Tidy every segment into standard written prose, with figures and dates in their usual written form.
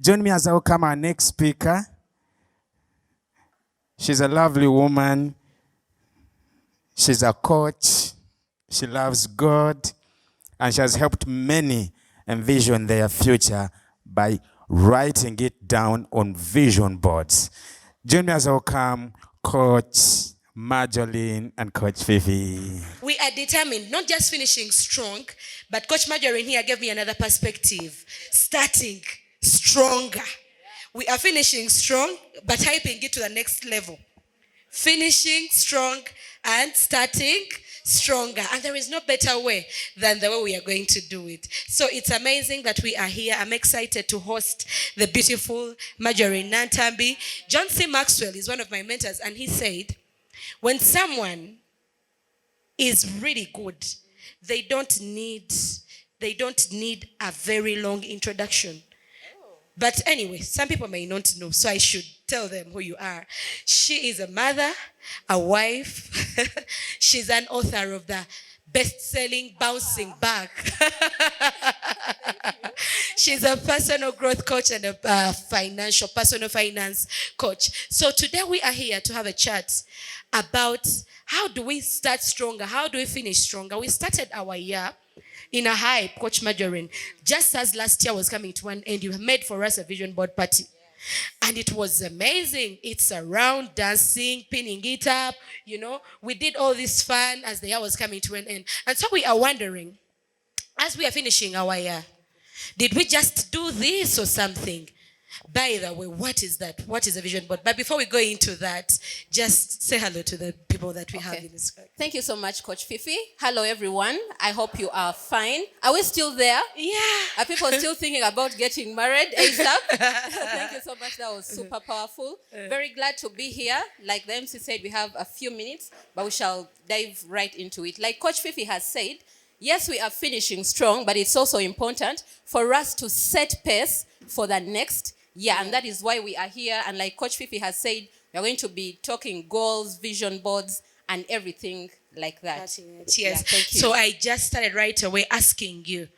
Join me as I welcome our next speaker. She's a lovely woman. She's a coach. She loves God. And she has helped many envision their future by writing it down on vision boards. Join me as I welcome Coach Marjolene and Coach Fifi. We are determined, not just finishing strong, but Coach Marjolene here gave me another perspective. Starting stronger. We are finishing strong, but hyping it to the next level. Finishing strong and starting stronger. And there is no better way than the way we are going to do it. So it's amazing that we are here. I'm excited to host the beautiful Marjorie Nantambi. John C. Maxwell is one of my mentors, and he said, when someone is really good, they don't need a very long introduction. But anyway, some people may not know, so I should tell them who you are. She is a mother, a wife. She's an author of the best-selling Bouncing Back. She's a personal growth coach and a personal finance coach. So today we are here to have a chat about how do we start stronger? How do we finish stronger? We started our year in a hype, Coach Marjolene. Just as last year was coming to an end, you made for us a vision board party. And it was amazing. It's around dancing, pinning it up. We did all this fun as the year was coming to an end. And so we are wondering, as we are finishing our year, did we just do this or something? By the way, what is that? What is a vision board? But before we go into that, just say hello to the people that we have in this group. Thank you so much, Coach Fifi. Hello, everyone. I hope you are fine. Are we still there? Yeah. Are people still thinking about getting married ASAP? Thank you so much. That was super powerful. Very glad to be here. Like the MC said, we have a few minutes, but we shall dive right into it. Like Coach Fifi has said, yes, we are finishing strong, but it's also important for us to set pace for the next year. And that is why we are here. And like Coach Fifi has said, we are going to be talking goals, vision boards, and everything like that. Yes. Yeah, thank you. So I just started right away asking you.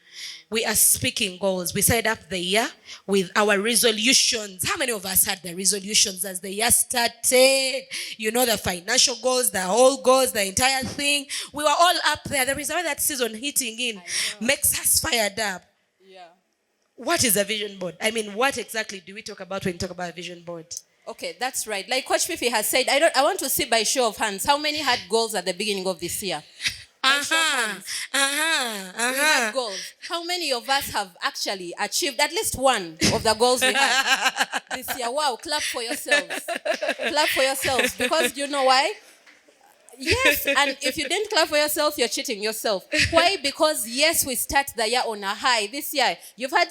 We are speaking goals. We started up the year with our resolutions. How many of us had the resolutions as the year started? The financial goals, the whole goals, the entire thing. We were all up there. The reason why that season hitting in makes us fired up. Yeah. What is a vision board? I mean, what exactly do we talk about when we talk about a vision board? Okay, that's right. Like Coach Fifi has said, I want to see by show of hands how many had goals at the beginning of this year. We had goals. How many of us have actually achieved at least one of the goals we had this year? Wow, clap for yourselves. Clap for yourselves. Because you know why? Yes, and if you didn't clap for yourself, you're cheating yourself. Why? Because yes, we start the year on a high. This year, you've had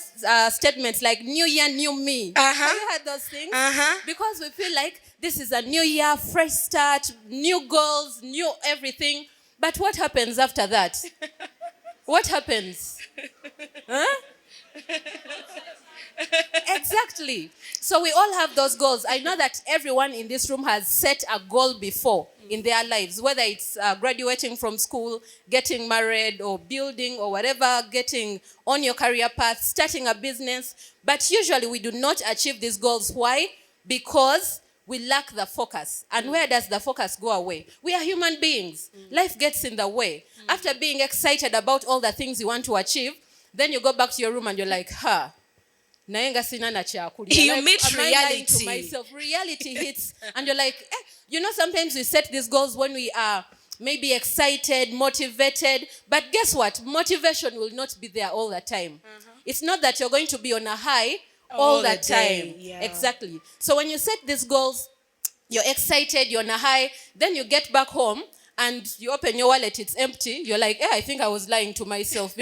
statements like new year, new me. Have you heard those things? Because we feel like this is a new year, fresh start, new goals, new everything. But what happens after that? What happens? Huh? Exactly. So we all have those goals. I know that everyone in this room has set a goal before in their lives, whether it's graduating from school, getting married, or building, or whatever, getting on your career path, starting a business. But usually we do not achieve these goals. Why? Because we lack the focus. And where does the focus go away? We are human beings. Life gets in the way. After being excited about all the things you want to achieve, then you go back to your room and you're like, You meet reality. To myself. Reality hits and you're like, sometimes we set these goals when we are maybe excited, motivated, but guess what? Motivation will not be there all the time. It's not that you're going to be on a high all the time. Yeah. Exactly. So when you set these goals, you're excited, you're on a high, then you get back home and you open your wallet, it's empty. You're like, I think I was lying to myself.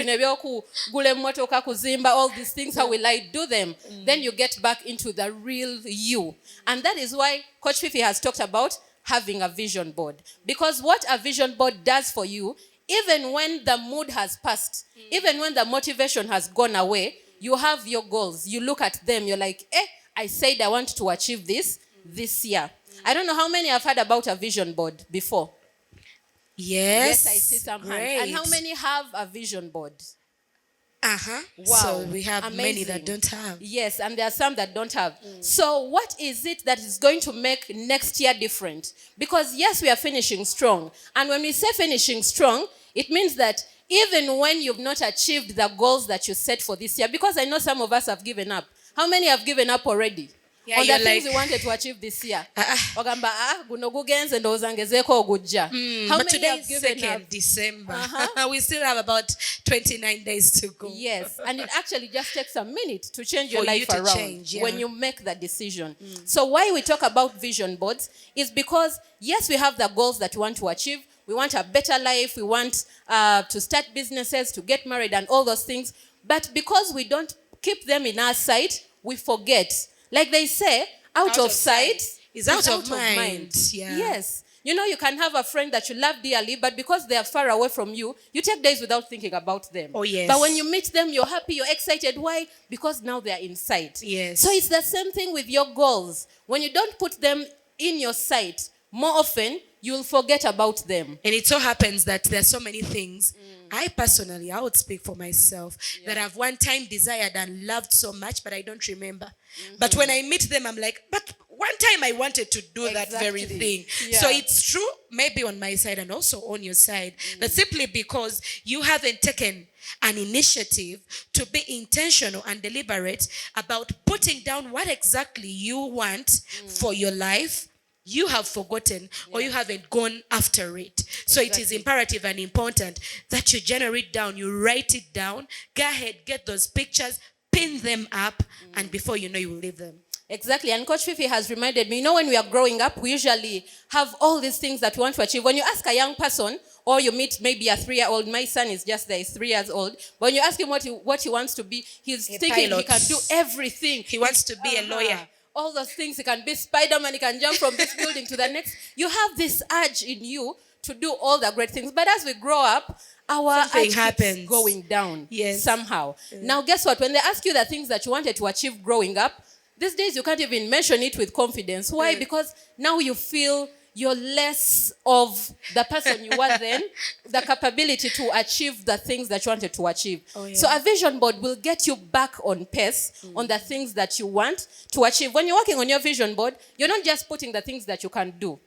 All these things, how will I do them? Then you get back into the real you. And that is why Coach Fifi has talked about having a vision board. Because what a vision board does for you, even when the mood has passed, even when the motivation has gone away, you have your goals. You look at them, you're like, I said I want to achieve this year. I don't know how many have heard about a vision board before. Yes, I see some hands. And how many have a vision board? Wow. So we have many that Amazing. don't have. Yes, and there are some that don't have. So what is it that is going to make next year different? Because yes, we are finishing strong. And when we say finishing strong, it means that even when you've not achieved the goals that you set for this year, because I know some of us have given up. How many have given up already? Yeah, On the you're things like- we wanted to achieve this year. Ogamba, guno gugenze ndowooza ngezeeko ogujja. How But many today have is given 2nd up? December. We still have about 29 days to go. Yes, and it actually just takes a minute to change your For life you to around change, yeah. when you make that decision. So why we talk about vision boards is because, yes, we have the goals that we want to achieve. We want a better life. We want to start businesses, to get married and all those things. But because we don't keep them in our sight, we forget. Like they say, out of sight is out of mind. Yeah. Yes. You know, you can have a friend that you love dearly, but because they are far away from you, you take days without thinking about them. Oh, yes. But when you meet them, you're happy, you're excited. Why? Because now they are in sight. Yes. So it's the same thing with your goals. When you don't put them in your sight, more often, you'll forget about them. And it so happens that there are so many things. I personally, I would speak for myself, that I've one time desired and loved so much, but I don't remember. But when I meet them, I'm like, but one time I wanted to do that very Exactly. thing. Yeah. So it's true, maybe on my side and also on your side, that simply because you haven't taken an initiative to be intentional and deliberate about putting down what exactly you want for your life, you have forgotten or you haven't gone after it. So it is Exactly. imperative and important that you generate down, you write it down, go ahead, get those pictures, pin them up, and before you know, you will leave them. Exactly. And Coach Fifi has reminded me, you know, when we are growing up, we usually have all these things that we want to achieve. When you ask a young person, or you meet maybe a 3-year-old, my son is just there, he's 3 years old. But when you ask him what he wants to be, he's A thinking pilot. he can do everything. He wants to be a lawyer. All those things. He can be Spider-Man, he can jump from this building to the next. You have this urge in you to do all the great things. But as we grow up, our Something urge happens. keeps going down Yes. somehow. Now, guess what? When they ask you the things that you wanted to achieve growing up, these days you can't even mention it with confidence. Why? Because now you feel you're less of the person you were then, the capability to achieve the things that you wanted to achieve. Oh, yeah. So a vision board will get you back on pace on the things that you want to achieve. When you're working on your vision board, you're not just putting the things that you can do.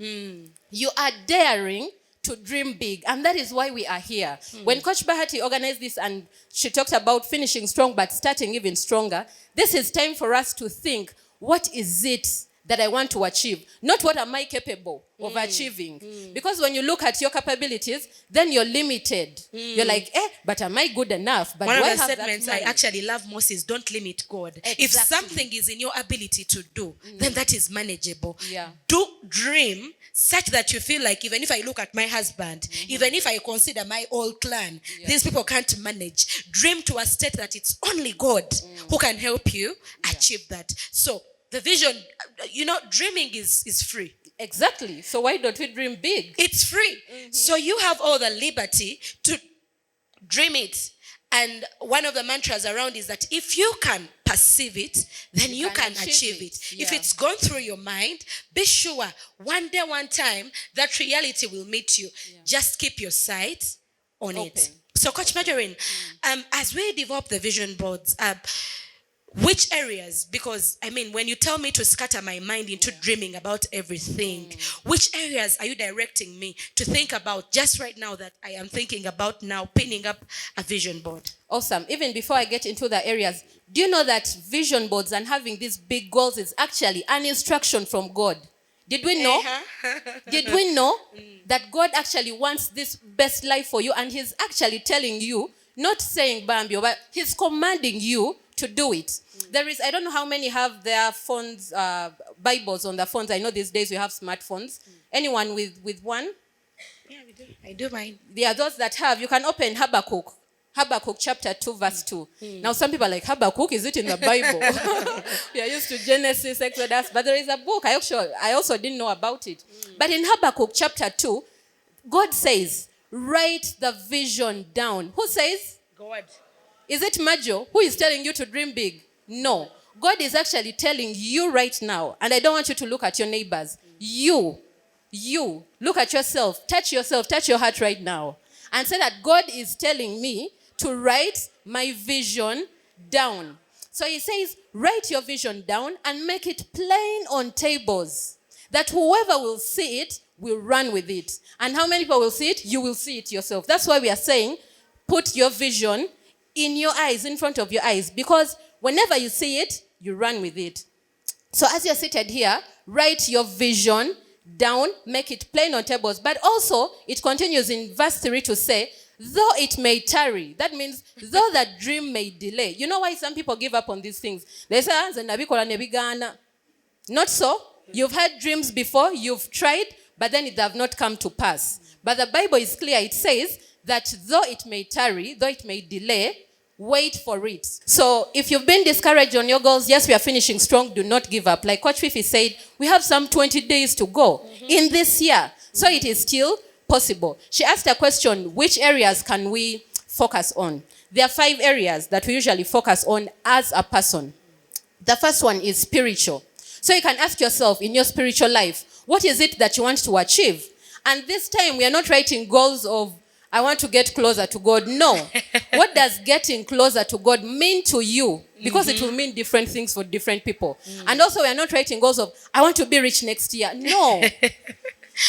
You are daring to dream big. And that is why we are here. When Coach Bahati organized this and she talked about finishing strong but starting even stronger, this is time for us to think, what is it that I want to achieve? Not what am I capable of achieving. Because when you look at your capabilities, then you're limited. You're like, but am I good enough? But One do of I the have statements that I mind? actually love most is don't limit God. If Exactly. something is in your ability to do, then that is manageable. Yeah. Do dream such that you feel like even if I look at my husband, even if I consider my whole clan, these people can't manage. Dream to a state that it's only God who can help you achieve that. So the vision, dreaming is free. Exactly. So why don't we dream big? It's free. So you have all the liberty to dream it. And one of the mantras around is that if you can perceive it, then you can achieve it. If Yeah. it's gone through your mind, be sure one day, one time, that reality will meet you. Just keep your sight on it. Open. So, Coach Marjorie, as we develop the vision boards, which areas, because when you tell me to scatter my mind into dreaming about everything, which areas are you directing me to think about just right now that I am thinking about now, pinning up a vision board? Awesome. Even before I get into the areas, do you know that vision boards and having these big goals is actually an instruction from God? Did we know? Did we know that God actually wants this best life for you, and he's actually telling you, not saying Bambio, but he's commanding you to do it. There is, I don't know how many have their phones, Bibles on their phones. I know these days we have smartphones. Anyone with one? Yeah, we do. I do mine. There are those that have. You can open Habakkuk chapter 2 verse 2. Now some people are like, Habakkuk, is it in the Bible? We are used to Genesis, Exodus, but there is a book. I also didn't know about it. But in Habakkuk chapter 2, God says, write the vision down. Who says? God. Is it Majo who is telling you to dream big? No. God is actually telling you right now, and I don't want you to look at your neighbors. You, look at yourself, touch your heart right now, and say that God is telling me to write my vision down. So he says, write your vision down and make it plain on tables, that whoever will see it will run with it. And how many people will see it? You will see it yourself. That's why we are saying, put your vision in your eyes, in front of your eyes, because whenever you see it, you run with it. So as you're seated here, write your vision down, make it plain on tables. But also, it continues in verse 3 to say, though it may tarry. That means, though that dream may delay. You know why some people give up on these things? They say, not so. You've had dreams before, you've tried, but then it have not come to pass. But the Bible is clear. It says that though it may tarry, though it may delay, wait for it. So if you've been discouraged on your goals, yes, we are finishing strong. Do not give up. Like Coach Fifi said, we have some 20 days to go in this year. So it is still possible. She asked a question, which areas can we focus on? There are 5 areas that we usually focus on as a person. The first one is spiritual. So you can ask yourself in your spiritual life, what is it that you want to achieve? And this time we are not writing goals of, I want to get closer to God. No. What does getting closer to God mean to you? Because it will mean different things for different people. And also we are not writing goals of, I want to be rich next year. No.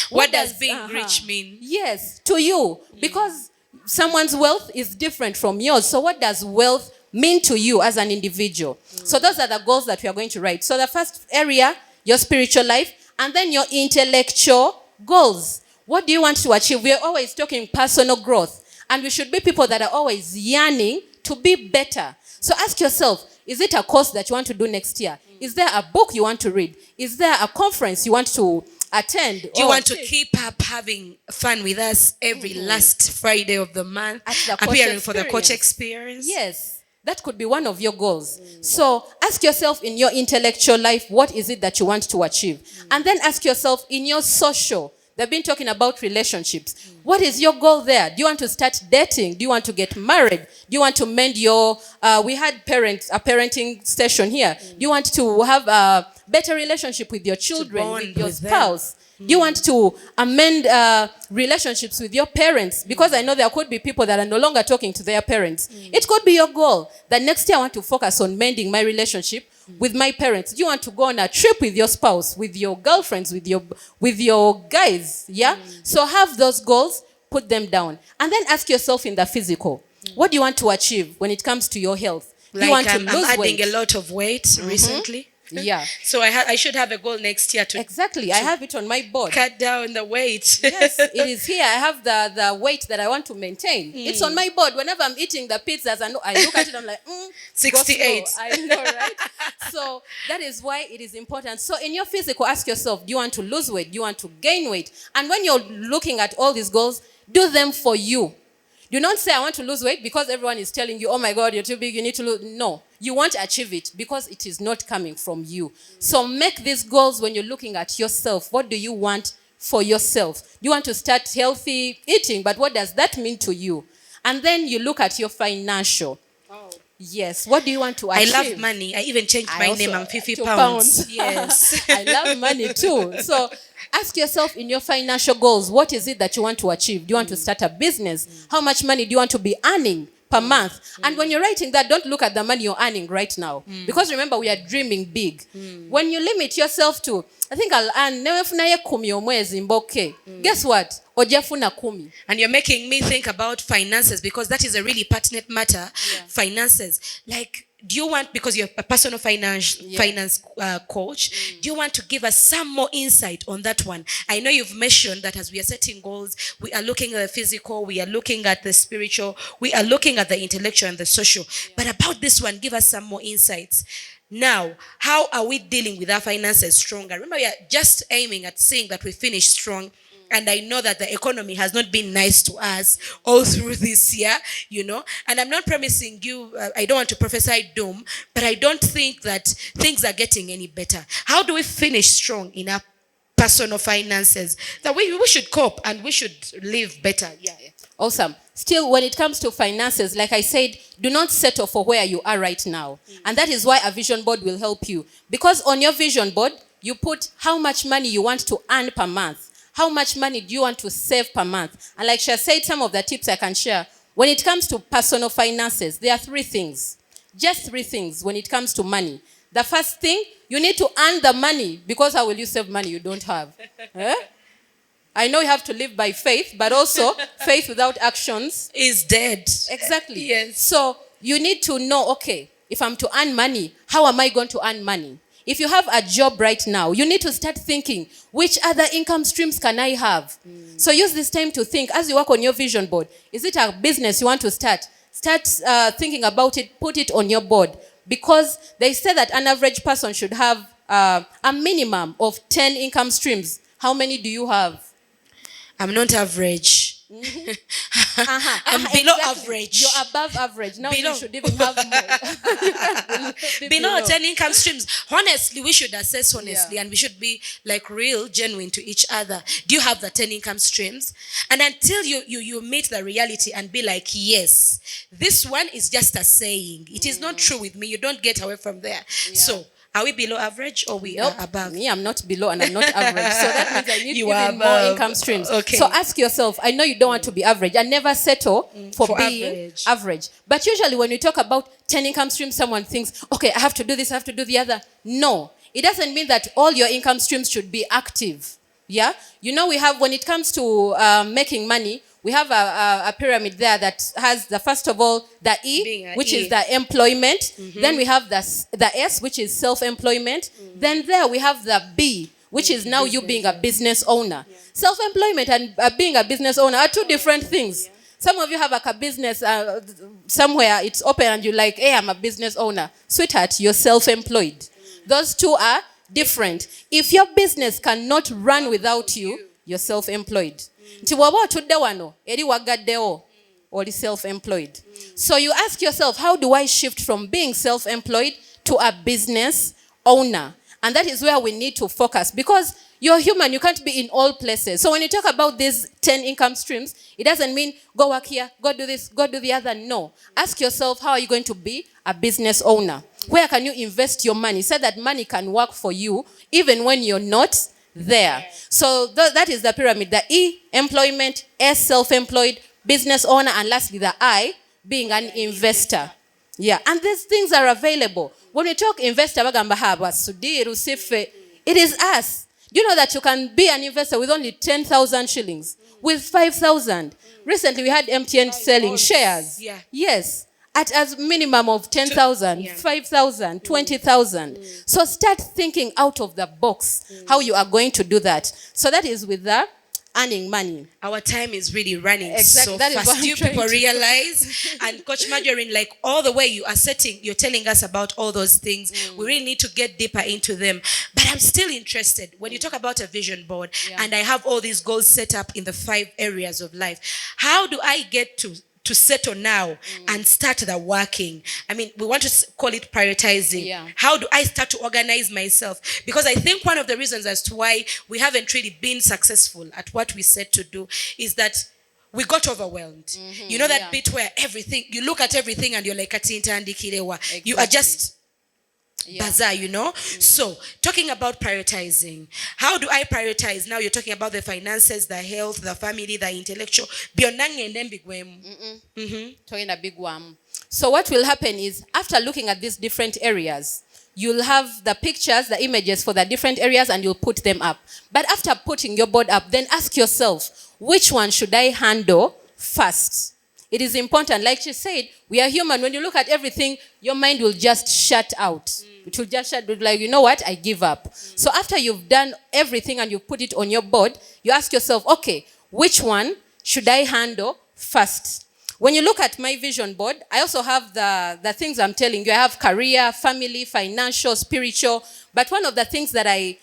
What does being rich mean? Yes, to you. Because someone's wealth is different from yours. So what does wealth mean to you as an individual? So those are the goals that we are going to write. So the first area, your spiritual life, and then your intellectual goals. What do you want to achieve? We are always talking personal growth. And we should be people that are always yearning to be better. So ask yourself, is it a course that you want to do next year? Is there a book you want to read? Is there a conference you want to attend? Do you want to keep up having fun with us every last Friday of the month? Appearing for the Coach Experience? Yes. That could be one of your goals. So ask yourself in your intellectual life, what is it that you want to achieve? And then ask yourself in your social. They've been talking about relationships. What is your goal there? Do you want to start dating? Do you want to get married? Do you want to mend your... we had a parenting session here. Do you want to have a better relationship with your children, with your spouse? Do you want to amend relationships with your parents? Because I know there could be people that are no longer talking to their parents. It could be your goal that next year I want to focus on mending my relationship with my parents. Do you want to go on a trip with your spouse, with your girlfriends, with your guys? Yeah? So have those goals, put them down. And then ask yourself in the physical, what do you want to achieve when it comes to your health? Do you want to lose I'm weight? adding a lot of weight recently. Yeah. So I should have a goal next year to Exactly. I have it on my board. cut down the weight. Yes, it is here. I have the weight that I want to maintain. It's on my board. Whenever I'm eating the pizzas, I look at it, I'm like, 68. go slow. I know, right? So that is why it is important. So in your physical, ask yourself, do you want to lose weight? Do you want to gain weight? And when you're looking at all these goals, do them for you. Do not say, I want to lose weight because everyone is telling you, oh my God, you're too big, you need to lose. No, you won't achieve it because it is not coming from you. So make these goals when you're looking at yourself. What do you want for yourself? You want to start healthy eating, but what does that mean to you? And then you look at your financial. Oh. Yes, what do you want to achieve? I love money. I even changed my name. I'm 50 pounds. pounds. Yes. I love money too. So ask yourself in your financial goals, what is it that you want to achieve? Do you want to start a business? How much money do you want to be earning per month? And when you're writing that, don't look at the money you're earning right now. Because remember, we are dreaming big. When you limit yourself to, I think I'll earn kumi omwezi mboke. Guess what? Ojafuna kumi. And you're making me think about finances because that is a really pertinent matter. Yeah. Finances. Like, do you want, because you're a personal finance coach, do you want to give us some more insight on that one? I know you've mentioned that as we are setting goals, we are looking at the physical, we are looking at the spiritual, we are looking at the intellectual and the social. But about this one, give us some more insights. Now, how are we dealing with our finances stronger? Remember, we are just aiming at seeing that we finish strong. And I know that the economy has not been nice to us all through this year, you know. And I'm not promising you, I don't want to prophesy doom, but I don't think that things are getting any better. How do we finish strong in our personal finances? That we should cope and we should live better. Yeah. Awesome. Still, when it comes to finances, like I said, do not settle for where you are right now. And that is why a vision board will help you. Because on your vision board, you put how much money you want to earn per month. How much money do you want to save per month? And like she said, some of the tips I can share. When it comes to personal finances, there are 3 things. Just 3 things when it comes to money. The first thing, you need to earn the money, because how will you save money you don't have? I know you have to live by faith, but also faith without actions is dead. Exactly. Yes. So you need to know, okay, if I'm to earn money, how am I going to earn money? If you have a job right now, you need to start thinking, which other income streams can I have? So use this time to think as you work on your vision board. Is it a business you want to start? Start thinking about it, put it on your board. Because they say that an average person should have a minimum of 10 income streams. How many do you have? I'm not average. I'm below average. You're above average. Now Below. you should even have more. Below 10 income streams. Honestly, we should assess honestly, Yeah. and we should be like real, genuine to each other. Do you have the 10 income streams? And until you meet the reality and be like, yes, this one is just a saying. It is not true with me. You don't get away from there. So, are we below average or we Nope. are above? Me, I'm not below and I'm not average. So that means I need You are even more above. income streams. Okay. So ask yourself, I know you don't want to be average. I never settle for being average. But usually when we talk about 10 income streams, someone thinks, okay, I have to do this, I have to do the other. No. It doesn't mean that all your income streams should be active. Yeah? You know, we have, when it comes to making money, we have a pyramid there that has the first of all the E, which is the employment. Then we have the S, which is self-employment. Then there we have the B, which is now you being a business owner. Self-employment and being a business owner are 2 different things. Some of you have like a business somewhere, it's open and you're like, hey, I'm a business owner. Sweetheart, you're self-employed. Those 2 are different. If your business cannot run without you, you're self-employed. Nti bw'oba otudde wano eri waggaddewo oli self-employed. So you ask yourself, how do I shift from being self-employed to a business owner? And that is where we need to focus, because you're human, you can't be in all places. So when you talk about these 10 income streams, it doesn't mean go work here, go do this, go do the other. No. Ask yourself, how are you going to be a business owner? Where can you invest your money so that money can work for you even when you're not there? So that is the pyramid. The E, employment; S, self-employed; business owner; and lastly the I, being an investor. Yeah, and these things are available. When we talk investor, it is us. Do you know that you can be an investor with only 10,000 shillings? With 5,000? Recently we had MTN selling shares. Yeah. Yes. At as minimum of 10,000, 5,000, 20,000. So start thinking out of the box how you are going to do that. So that is with the earning money. Our time is really running Exactly. so That is fast. what I'm Do you trying people to- realize? And Coach Marjorie, like all the way you're telling us about all those things. We really need to get deeper into them. But I'm still interested. When you talk about a vision board, and I have all these goals set up in the 5 areas of life, how do I get to settle now and start the working? I mean, we want to call it prioritizing. Yeah. How do I start to organize myself? Because I think one of the reasons as to why we haven't really been successful at what we set to do is that we got overwhelmed. You know that bit where you look at everything and you're like, you are just bazaar, you know? So, talking about prioritizing, how do I prioritize? Now you're talking about the finances, the health, the family, the intellectual. Talking a big one. So what will happen is, after looking at these different areas, you'll have the pictures, the images for the different areas, and you'll put them up. But after putting your board up, then ask yourself, which one should I handle first? It is important. Like she said, we are human. When you look at everything, your mind will just shut out. It will just shut, like, you know what, I give up. So after you've done everything and you put it on your board, you ask yourself, okay, which one should I handle first? When you look at my vision board, I also have the things I'm telling you. I have career, family, financial, spiritual. But one of the things that I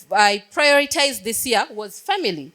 prioritized this year was family.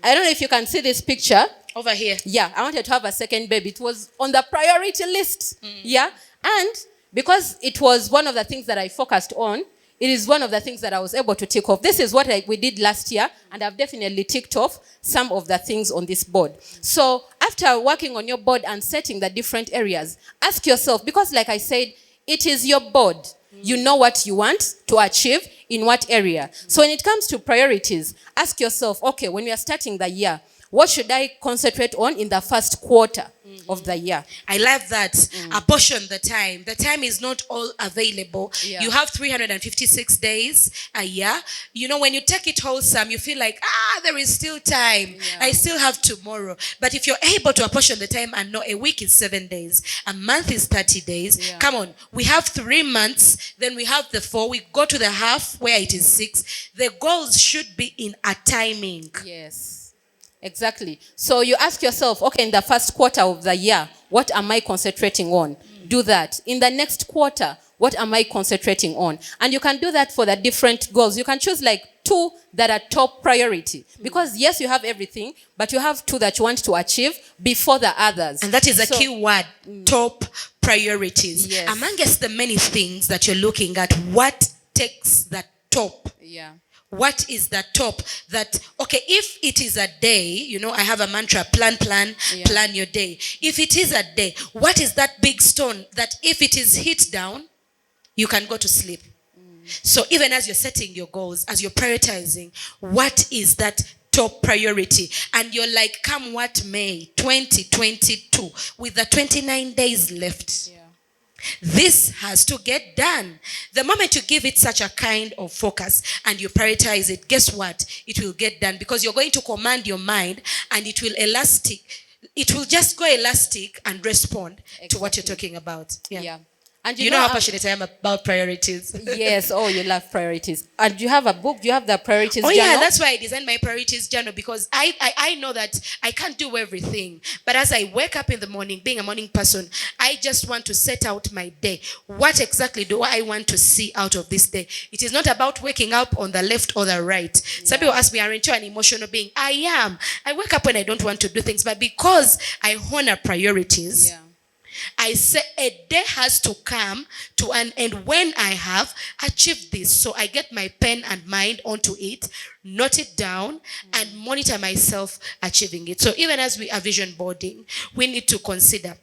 I don't know if you can see this picture. Over here. Yeah, I wanted to have a second baby. It was on the priority list. Yeah, and because it was one of the things that I focused on, it is one of the things that I was able to tick off. This is what we did last year, and I've definitely ticked off some of the things on this board. So after working on your board and setting the different areas, ask yourself, because like I said, it is your board. You know what you want to achieve in what area. So when it comes to priorities, ask yourself, okay, when we are starting the year, what should I concentrate on in the first quarter of the year. I love that. Apportion the time. The time is not all available. Yeah. You have 356 days a year. You know, when you take it wholesome, you feel like, there is still time. Yeah. I still have tomorrow. But if you're able to apportion the time and know a week is 7 days, a month is 30 days. Yeah. Come on. We have 3 months. Then we have the 4. We go to the half where it is 6. The goals should be in a timing. Yes. Exactly. So you ask yourself, okay, in the first quarter of the year, what am I concentrating on? Do that. In the next quarter, what am I concentrating on? And you can do that for the different goals. You can choose like 2 that are top priority. Because yes, you have everything, but you have 2 that you want to achieve before the others. And that is a key word, top priorities. Yes. Amongst the many things that you're looking at, what takes the top? Yeah. What is the top? That, okay, if it is a day, you know, I have a mantra, plan your day. If it is a day, what is that big stone that if it is hit down, you can go to sleep? So even as you're setting your goals, as you're prioritizing, what is that top priority? And you're like, come what may, 2022, with the 29 days left. Yeah. This has to get done. The moment you give it such a kind of focus and you prioritize it, guess what? It will get done, because you're going to command your mind and it will just go elastic and respond to what you're talking about. Yeah. And you know how passionate I am about priorities. Yes, you love priorities. And do you have a book? Do you have the priorities journal? Yeah, that's why I designed my priorities journal, because I know that I can't do everything. But as I wake up in the morning, being a morning person, I just want to set out my day. What exactly do I want to see out of this day? It is not about waking up on the left or the right. Some people ask me, aren't you an emotional being? I am. I wake up when I don't want to do things. But because I honor priorities, I say a day has to come to an end when I have achieved this. So I get my pen and mind onto it, note it down, and monitor myself achieving it. So even as we are vision boarding, we need to consider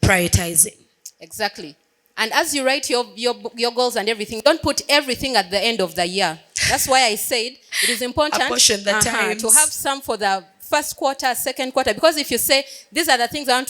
prioritizing. Exactly. And as you write your goals and everything, don't put everything at the end of the year. That's why I said it is important Apportion the times. to have some for the first quarter, second quarter. Because if you say, these are the things I want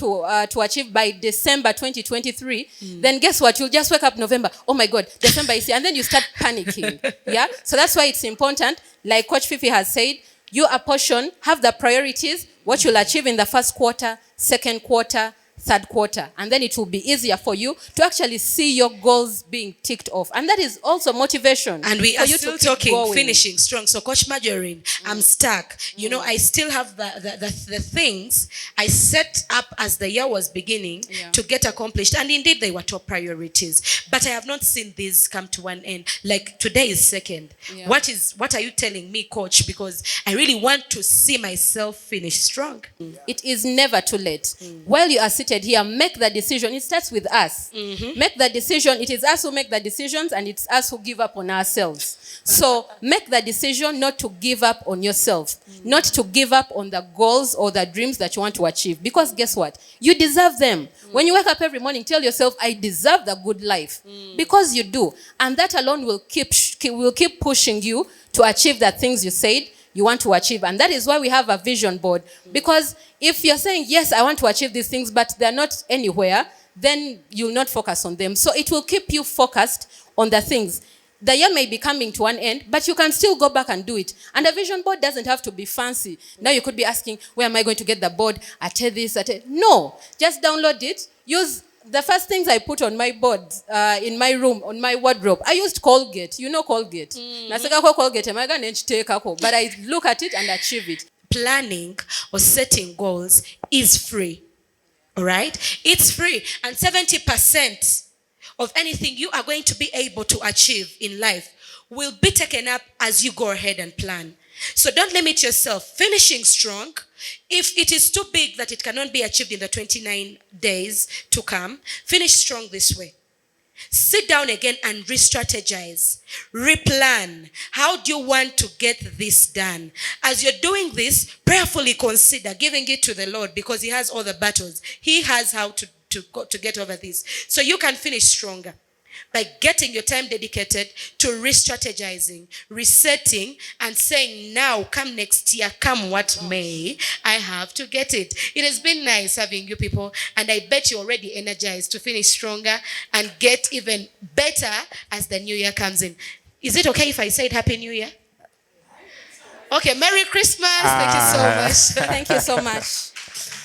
to achieve by December 2023, then guess what? You'll just wake up November. Oh my God, December is here. And then you start panicking. Yeah? So that's why it's important, like Coach Fifi has said, you apportion, have the priorities, what you'll achieve in the first quarter, second quarter, third quarter, and then it will be easier for you to actually see your goals being ticked off. And that is also motivation. And we for are you still to keep talking going. finishing strong. So Coach Marjorie, I'm stuck. You know, I still have the things I set up as the year was beginning to get accomplished. And indeed they were top priorities. But I have not seen these come to one end. Like today is second. Yeah. What are you telling me, Coach? Because I really want to see myself finish strong. It is never too late. While you are seated here, make the decision. It starts with us. Make the decision. It is us who make the decisions, and it's us who give up on ourselves. So make the decision not to give up on yourself, not to give up on the goals or the dreams that you want to achieve. Because guess what? You deserve them. When you wake up every morning, tell yourself, I deserve the good life. Because you do. And that alone will keep pushing you to achieve the things you said you want to achieve. And that is why we have a vision board. Because if you're saying, yes, I want to achieve these things, but they're not anywhere, then you'll not focus on them. So it will keep you focused on the things. The year may be coming to an end, but you can still go back and do it. And a vision board doesn't have to be fancy. Now you could be asking, where am I going to get the board? No, just download it. Use the first things I put on my board in my room, on my wardrobe. I used Colgate. You know Colgate. Colgate, but I look at it and achieve it. Planning or setting goals is free. All right? It's free. And 70% of anything you are going to be able to achieve in life will be taken up as you go ahead and plan. So don't limit yourself. Finishing strong, if it is too big that it cannot be achieved in the 29 days to come, finish strong this way. Sit down again and re-strategize. Replan. How do you want to get this done? As you're doing this, prayerfully consider giving it to the Lord, because He has all the battles. He has how to get over this. So you can finish stronger. by getting your time dedicated to re-strategizing, resetting, and saying, now, come next year, come what may, I have to get it. It has been nice having you people, and I bet you're already energized to finish stronger and get even better as the new year comes in. Is it okay if I said Happy New Year? Okay, Merry Christmas. Thank you so much. Thank you so much.